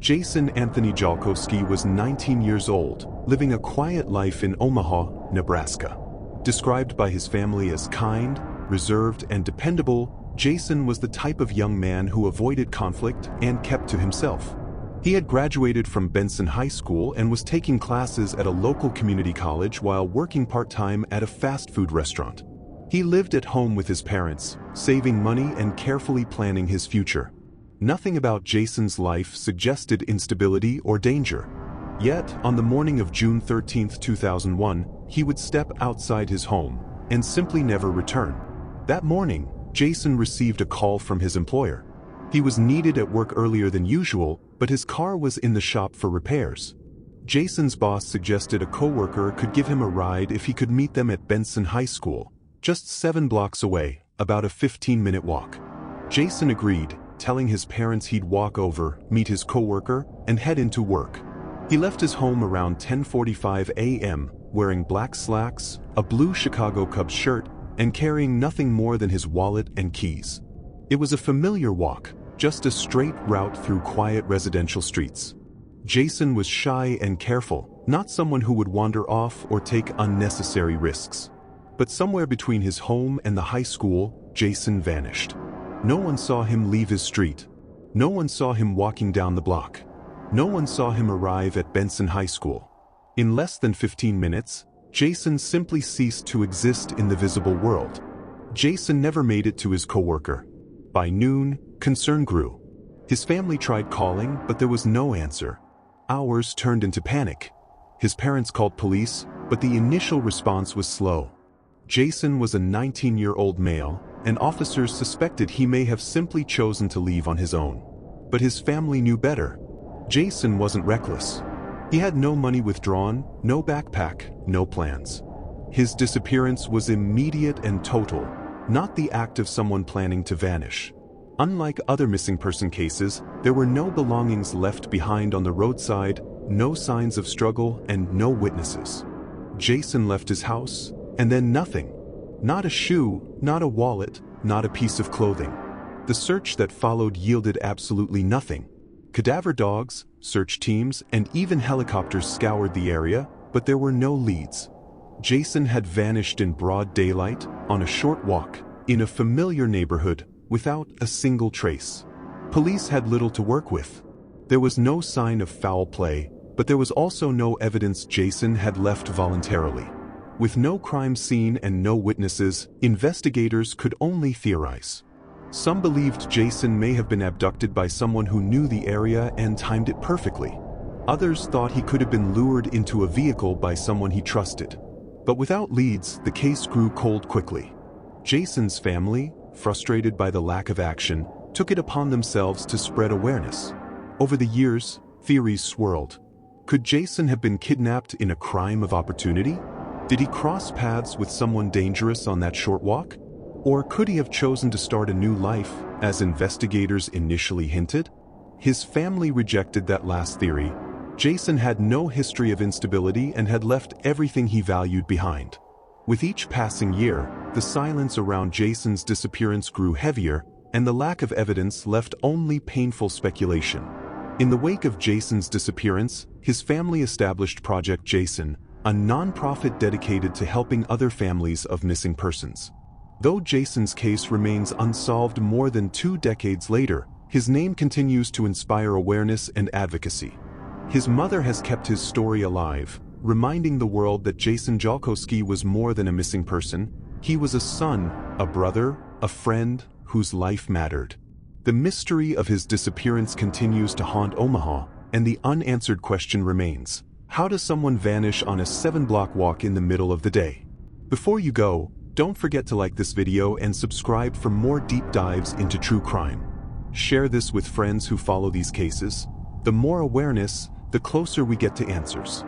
Jason Anthony Jolkowski was 19 years old, living a quiet life in Omaha, Nebraska. Described by his family as kind, reserved, and dependable, Jason was the type of young man who avoided conflict and kept to himself. He had graduated from Benson High School and was taking classes at a local community college while working part-time at a fast food restaurant. He lived at home with his parents, saving money and carefully planning his future. Nothing about Jason's life suggested instability or danger. Yet, on the morning of June 13, 2001, he would step outside his home and simply never return. That morning, Jason received a call from his employer. He was needed at work earlier than usual, but his car was in the shop for repairs. Jason's boss suggested a coworker could give him a ride if he could meet them at Benson High School, just 7 blocks away, about a 15-minute walk. Jason agreed, telling his parents he'd walk over, meet his coworker, and head into work. He left his home around 10:45 a.m., wearing black slacks, a blue Chicago Cubs shirt, and carrying nothing more than his wallet and keys. It was a familiar walk, just a straight route through quiet residential streets. Jason was shy and careful, not someone who would wander off or take unnecessary risks. But somewhere between his home and the high school, Jason vanished. No one saw him leave his street. No one saw him walking down the block. No one saw him arrive at Benson High School. In less than 15 minutes, Jason simply ceased to exist in the visible world. Jason never made it to his coworker. By noon, concern grew. His family tried calling, but there was no answer. Hours turned into panic. His parents called police, but the initial response was slow. Jason was a 19-year-old male, and officers suspected he may have simply chosen to leave on his own. But his family knew better. Jason wasn't reckless. He had no money withdrawn, no backpack, no plans. His disappearance was immediate and total, not the act of someone planning to vanish. Unlike other missing person cases, there were no belongings left behind on the roadside, no signs of struggle, and no witnesses. Jason left his house, and then nothing. Not a shoe, not a wallet, not a piece of clothing. The search that followed yielded absolutely nothing. Cadaver dogs, search teams, and even helicopters scoured the area, but there were no leads. Jason had vanished in broad daylight, on a short walk, in a familiar neighborhood, without a single trace. Police had little to work with. There was no sign of foul play, but there was also no evidence Jason had left voluntarily. With no crime scene and no witnesses, investigators could only theorize. Some believed Jason may have been abducted by someone who knew the area and timed it perfectly. Others thought he could have been lured into a vehicle by someone he trusted. But without leads, the case grew cold quickly. Jason's family, frustrated by the lack of action, took it upon themselves to spread awareness. Over the years, theories swirled. Could Jason have been kidnapped in a crime of opportunity? Did he cross paths with someone dangerous on that short walk? Or could he have chosen to start a new life, as investigators initially hinted? His family rejected that last theory. Jason had no history of instability and had left everything he valued behind. With each passing year, the silence around Jason's disappearance grew heavier, and the lack of evidence left only painful speculation. In the wake of Jason's disappearance, his family established Project Jason, a non-profit dedicated to helping other families of missing persons. Though Jason's case remains unsolved more than 2 decades later, his name continues to inspire awareness and advocacy. His mother has kept his story alive, reminding the world that Jason Jolkowski was more than a missing person. He was a son, a brother, a friend, whose life mattered. The mystery of his disappearance continues to haunt Omaha, and the unanswered question remains: how does someone vanish on a 7-block walk in the middle of the day? Before you go, don't forget to like this video and subscribe for more deep dives into true crime. Share this with friends who follow these cases. The more awareness, the closer we get to answers.